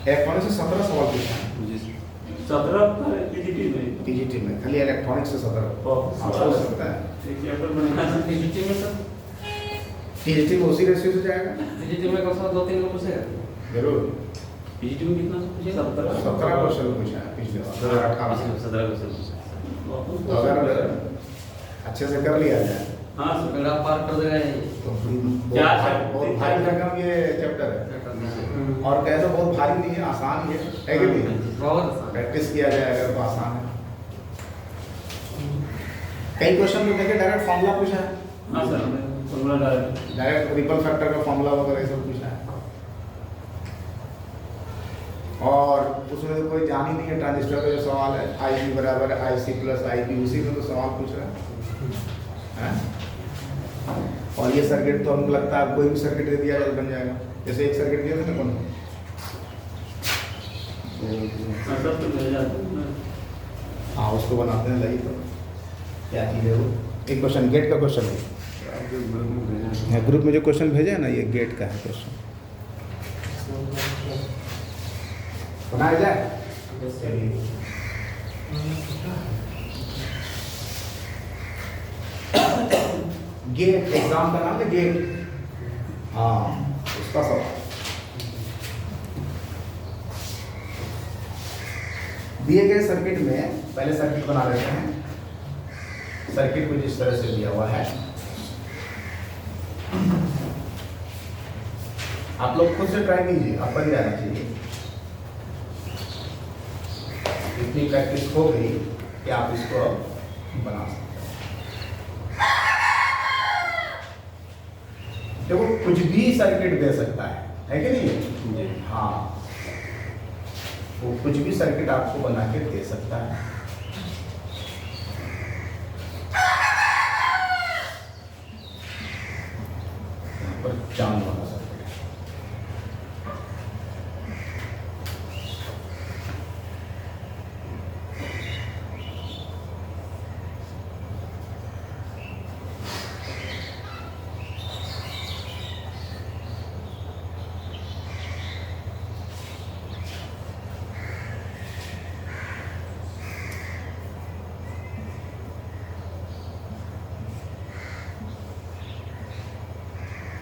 इलेक्ट्रॉनिक से 17 सवाल पूछा है 17 का पीजीटी में पीजीटी में, खाली इलेक्ट्रॉनिक से 17 आप सोच सकता है। एक चैप्टर बनाना है पीजीटी में सर, पीजीटी में उसी रेशियो से जाएगा पीजीटी में कौन सा 2-3 को पूछेगा? जरूर। पीजीटी में कितना पूछे 17 17 क्वेश्चन पूछा है पिछले बार 2018 में। 17 क्वेश्चन तो अगर अच्छे से कर लिया जाए हाँ सर बेड़ा पार कर देगा ये। तो क्या बहुत भारी भरकम ये चैप्टर है, और कह तो बहुत भारी नहीं है, आसान ही है कि नहीं? बहुत आसान है। प्रैक्टिस किया जाए अगर तो आसान है। कई क्वेश्चन में देखे डायरेक्ट फॉर्मूला पूछा है, हाँ sir formula direct ripple factor का फॉर्मूला वगैरह ये सब पूछा है, और उसमें तो कोई जान ही नहीं है। ट्रांजिस्टर का जो सवाल है IC बराबर IC प्लस IB, उसी में तो सवाल पूछ रहा है। और ये सर्किट तो हमको लगता है कोई भी सर्किट दे दिया जाए बन जाएगा। जैसे एक सर्किट दिया था ना कौन, सब तो मिल जाता है। हाँ उसको बनाते हैं लगी, तो क्या चीज़ है वो, एक क्वेश्चन गेट का क्वेश्चन है ग्रुप में जो क्वेश्चन भेजा है ना, ये गेट का है क्वेश्चन, बनाया जाए। चलिए गेट एग्जाम का नाम है गेट, हाँ उसका सवाल। दिए गए सर्किट में पहले सर्किट बना लेते हैं। सर्किट कुछ इस तरह से दिया हुआ है, आप लोग खुद से ट्राई कीजिए, आप बन जाना चाहिए। इतनी प्रैक्टिस हो गई कि आप इसको बना सकते हैं। देखो कुछ भी सर्किट दे सकता है कि नहीं? हाँ, वो कुछ भी सर्किट आपको बना के दे सकता है। यहाँ पर चांद वाला सर्किट है।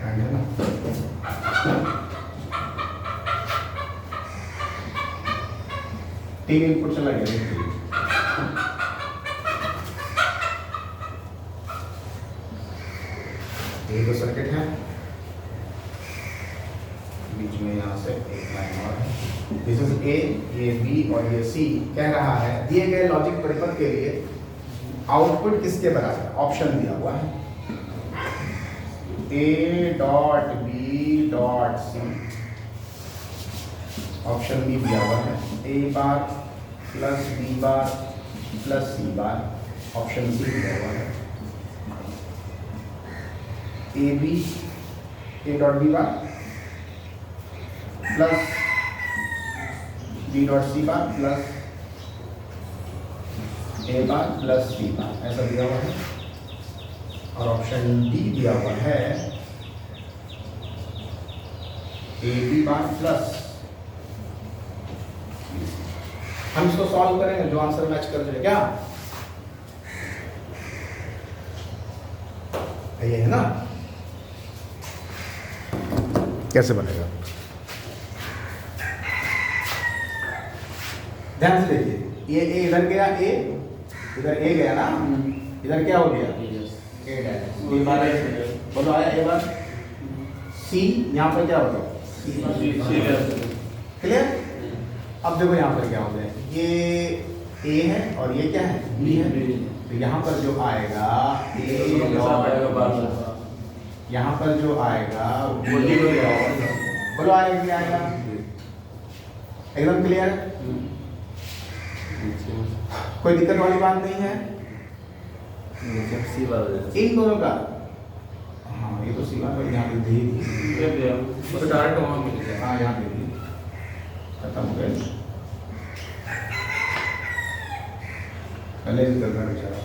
है ना? तीन इनपुट चला गया, ये तो सर्किट है, बीच में यहाँ से एक लाइन और है। दिस इज ए, ये बी और ये सी। कह रहा है दिए गए लॉजिक परिपथ के लिए आउटपुट किसके बराबर, ऑप्शन दिया हुआ है A dot B dot C, option B दिया हुआ है A bar plus B bar plus C bar, option C दिया हुआ है A dot B bar plus B dot C bar plus A bar plus C bar, ऐसा दिया हुआ है। और ऑप्शन डी दिया हुआ है AB बार प्लस। हम इसको सॉल्व करेंगे, जो आंसर मैच कर जाए क्या ये है ना, कैसे बनेगा ध्यान से देखिए। ये A इधर गया, इधर A गया ना, इधर क्या हो गया A डैश, B बार बोलो आया A बार, C यहाँ पर क्या होगा क्लियर। अब देखो यहाँ पर क्या हो गया, ये A है और ये क्या है B है, तो यहाँ पर जो आएगा यहाँ पर जो आएगा बोलो आएगा क्या आएगा, एकदम क्लियर, कोई दिक्कत वाली बात नहीं है इन दोनों का। हाँ ये तो सीमा पर यहाँ पे दी तो डायरेक्ट वहाँ मिल गया। हाँ यहाँ पे दी खत्म हो गए, पहले से चल रहा है बेचारा।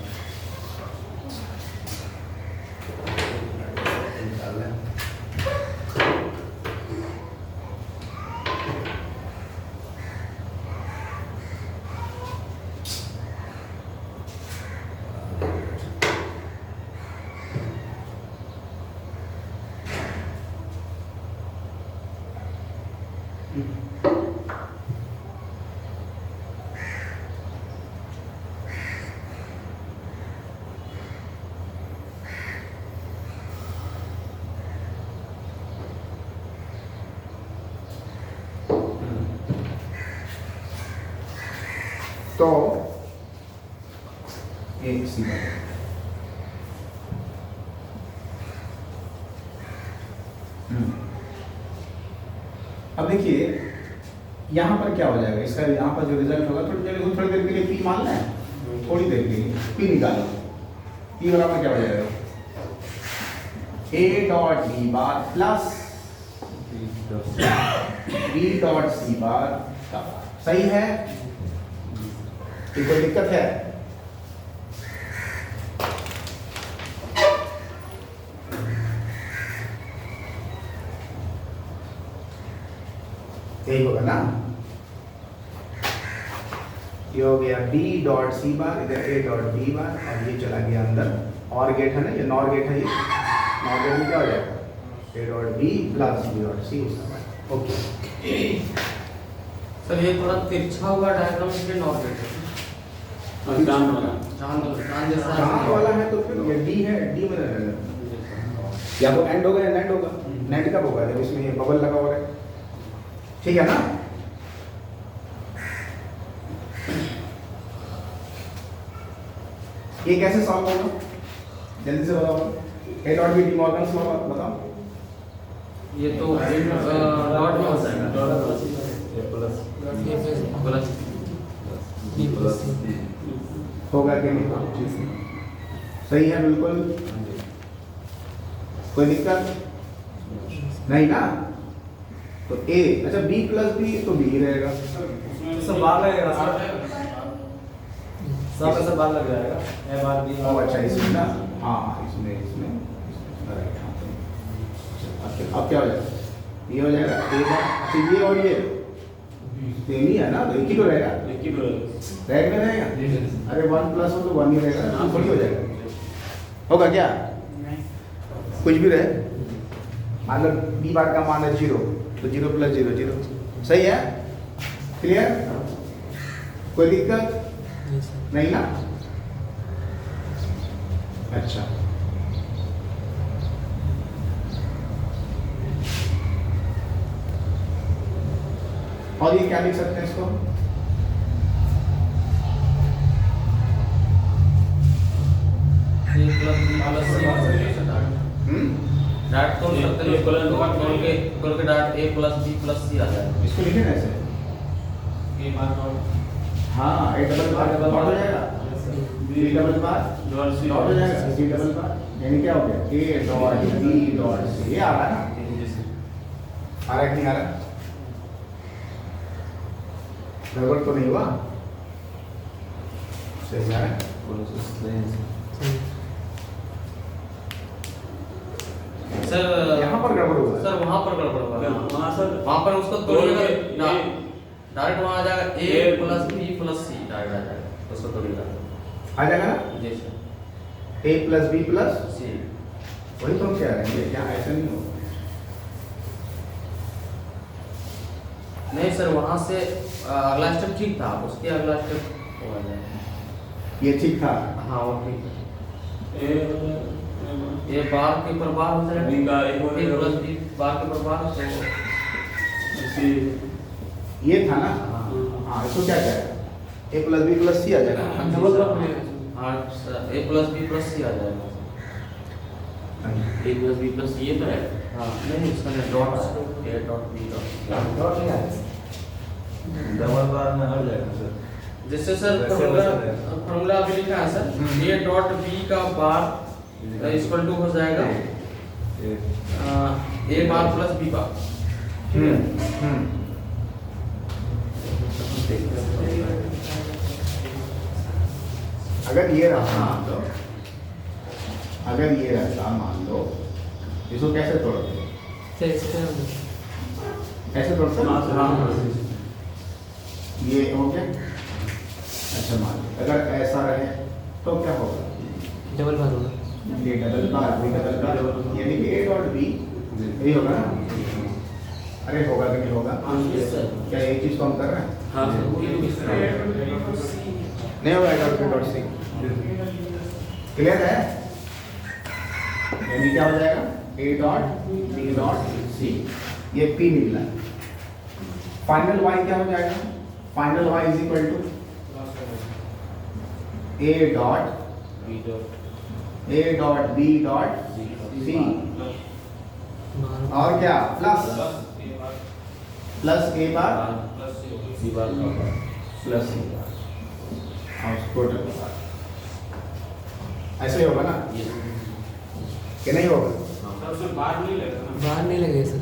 तो एक सीधा अब देखिए यहाँ पर क्या हो जाएगा, इसका यहाँ पर जो रिजल्ट होगा थोड़ी देर के लिए पी मान लें, थोड़ी देर के लिए पी निकालो। पी बराबर क्या हो जाएगा, A dot B bar plus B dot C bar का। सही है, कोई दिक्कत है? यही होगा ना, ये हो गया b डॉट सी बार, इधर a डॉट b बार, और ये चला गया अंदर। और गेट है ना, ये नॉर गेट है, ये नॉर गेट में क्या हो जाएगा, a dot b plus b dot c उसका बार। ओके सर ये थोड़ा तिरछा हुआ डायग्राम इसलिए नॉट गेट है। चांद जैसा चांद वाला है तो फिर ये d है, d में रहेगा, या तो एंड होगा या नेट होगा। नेट कब होगा, जब इसमें ये बबल लगा हुआ है, ठीक है ना। ये कैसे सॉल्व होगा, जल्दी से बताओ। A dot B De Morgan law बताओ। ये तो डॉट में हो जाएगा, प्लस होगा कि नहीं, सही है बिल्कुल, कोई दिक्कत नहीं ना। तो ए, अच्छा b प्लस बी तो b ही रहेगा। सब बार लगेगा सब ऐसा बार लग जाएगा ए बार बी। अच्छा इसमें ना, हाँ इसमें राइट। हाँ अब क्या हो जाएगा, ये हो जाएगा ए बार, अच्छा ये और ये सेम ही है ना, तो एक ही तो रहेगा, एक ही रहेगा रहेगा। अरे 1 प्लस हो तो 1 ही रहेगा, तो थोड़ी हो जाएगा, होगा क्या, कुछ भी रहे। मान लो b बार का मान है 0, तो 0 प्लस 0 0, सही है, क्लियर, कोई दिक्कत नहीं सर। नहीं ना। अच्छा और ये क्या लिख सकते हैं इसको, ए प्लस बी प्लस सी डाट तोड़ सकते हैं, तोड़ के डाट ए प्लस बी प्लस सी आ जाएगा। इसको लिखे ना ऐसे, ए बार नॉट हाँ ए डबल बार डबल हो जाएगा, B double bar dot C dot हो जाएगा, सी डबल बार, यानी क्या हो गया A dot B dot C. ये आ रहा है ना, आ रहा है कि नहीं आ रहा, गड़बड़ तो नहीं हुआ, सही आ रहा है। सर यहाँ पर गड़बड़ हुआ है। सर वहाँ पर गड़बड़ होगा, वहाँ सर वहाँ पर उसको तोड़िएगा, डायरेक्ट वहाँ आ जाएगा A A plus B plus C, direct आ जाएगा, उसको तोड़िएगा। आ जाएगा ना, जी sir, A plus B plus C. वही तो हम कह रहे हैं, क्या ऐसा नहीं होगा। नहीं सर वहाँ से अगला स्टेप ठीक था, उसके अगला स्टेप हो जाएगा। ये ठीक था, हाँ वो ठीक है, ए ये बार के ऊपर बार हो जाएगा, बी का ए हो ए प्लस बी बार के ऊपर बार, तो सी ये था ना। हाँ हाँ इसको क्या कहेगा, ए प्लस बी प्लस सी आ जाएगा। हाँ sir A plus B plus सी आ जाएगा। ए प्लस बी प्लस ये तो है। हाँ नहीं उसका नहीं, dot A dot B dot, dot नहीं आया, डबल बार में हट जाएगा सर। जैसे सर फॉर्मूला अभी लिखा है सर, ए डॉट बी का बार इक्वल टू हो जाएगा A bar plus B bar. अगर ये रहा मान लो, अगर ये रहता मान लो, इसको कैसे तोड़ते, सर इसका ऐसे तोड़ते हाँ सर, हाँ। ये हो गया। अच्छा मान लो अगर ऐसा रहे तो क्या होगा, डबल बार होगा। ये डबल बार, बी डबल बार, यानी कि ए डॉट बी यही होगा ना। अरे होगा कि नहीं होगा, क्या एक चीज को हम कर रहे हैं, हाँ नहीं होगा A dot B dot C, clear है। यानी क्या हो जाएगा, A dot B dot C, ये पी निकला। फाइनल वाई क्या हो जाएगा, final Y is equal to A dot B dot B dot C और क्या plus A bar C bar का बार प्लस सी बार और टोटल ऐसे ही होगा ना कि नहीं होगा? बाहर नहीं लगे सर।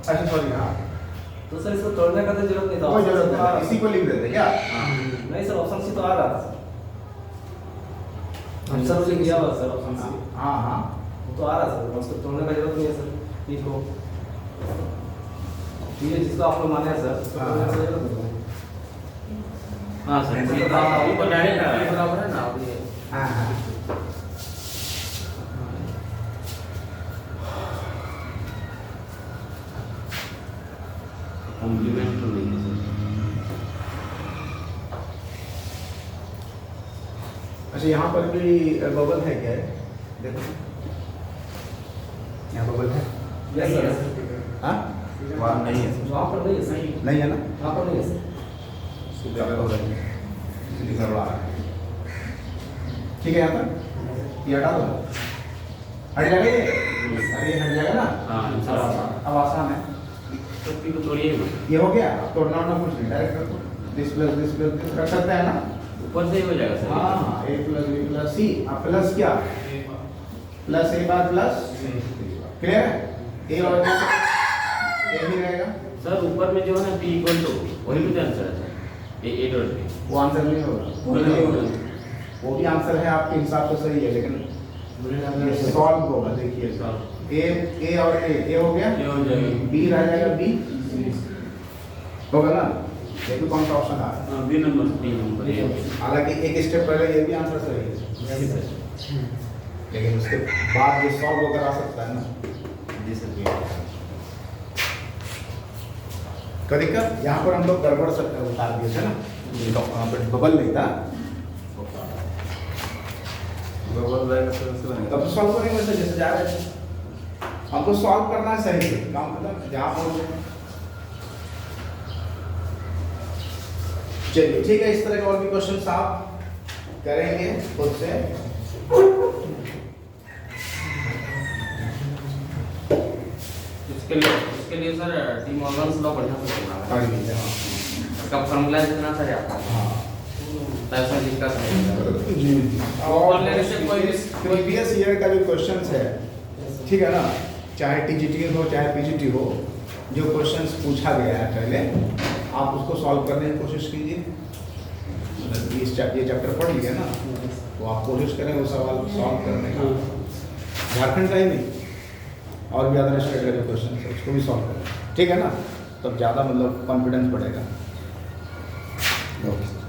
अच्छा सॉरी हाँ तो सर इसको तोड़ने का तो जरूरत नहीं था। कोई जरूरत नहीं, इसी को लिख देते क्या? नहीं सर, ऑप्शन सी तो आ रहा था सर, उसे किया हुआ सर ऑप्शन सी। हाँ हाँ वो तो आ रहा सर, उसको तोड़ने का जरूरत नहीं है सर। ठीक हो ये जिसको आप लोग माने हैं सर, उसको तोड़ने का जरूरत नहीं है। हाँ सर ये ऊपर डायरेक्ट आ रहा है। बराबर है ना अभी ये। हाँ हाँ कॉम्प्लीमेंट तो नहीं है सर। अच्छा यहाँ पर भी बबल है क्या है? देखो यहाँ बबल है यस सर। हाँ वहाँ नहीं है वहाँ पर नहीं है सर, नहीं है ना वहाँ पर नहीं है सर। इसलिए गड़बड़ा रहा है। ठीक है यहाँ पर ये हटा दो हट जाएगा ये अरे ये हट जाएगा ना हाँ सर अब आसान है तो फिर तो तोड़िए ना। ये हो गया अब तोड़ना वोड़ना कुछ नहीं डायरेक्ट रखो दिस प्लस रख सकते हैं ना ऊपर से ही हो जाएगा सर। हाँ ए प्लस बी प्लस सी अब प्लस क्या plus A bar plus clear है ए और ए भी रहेगा सर ऊपर में जो है ना पी इक्वल टू वही भी आंसर है सर। ए डॉट बी वो आंसर नहीं होगा वो भी आंसर है आपके हिसाब से सही है लेकिन ये सॉल्व होगा देखिए ए और ए हो गया ये हो जाएगा। बी रह जाएगा बी होगा ना देखो कौन सा ऑप्शन आ रहा है हाँ बी नंबर डी नंबर ये हालांकि एक स्टेप पहले ये भी आंसर सही है लेकिन उसके बाद ये सॉल्व होकर आ सकता है ना जी सर बी का दिक्कत यहाँ पर हम लोग गड़बड़ सकते उतार दिए थे ना वहाँ पर बबल नहीं था तब तो सॉल्व करेंगे वैसे जैसे जा रहे थे हमको सॉल्व करना है सही से काम मतलब जहाँ बोल रहे हैं। चलिए ठीक है इस तरह के और भी क्वेश्चन आप करेंगे खुद से इसके लिए सर डी मॉर्गन्स लॉ बढ़िया से पढ़ना है। पढ़ लीजिए हाँ। इसका फॉर्मूला जितना सर आता है हाँ पैसा लिखा जी और लेने से कोई प्रीवियस ईयर का जो क्वेश्चंस है ठीक है ना चाहे टीजीटी हो चाहे पीजीटी हो जो क्वेश्चंस पूछा गया है पहले आप उसको सॉल्व करने की कोशिश कीजिए ये चैप्टर पढ़ लिया ना तो आप कोशिश करें वो सवाल सॉल्व करने का झारखंड का ही नहीं और भी अदर स्टेट का जो क्वेश्चन है उसको भी सॉल्व करें ठीक है ना तब ज़्यादा मतलब कॉन्फिडेंस बढ़ेगा ओके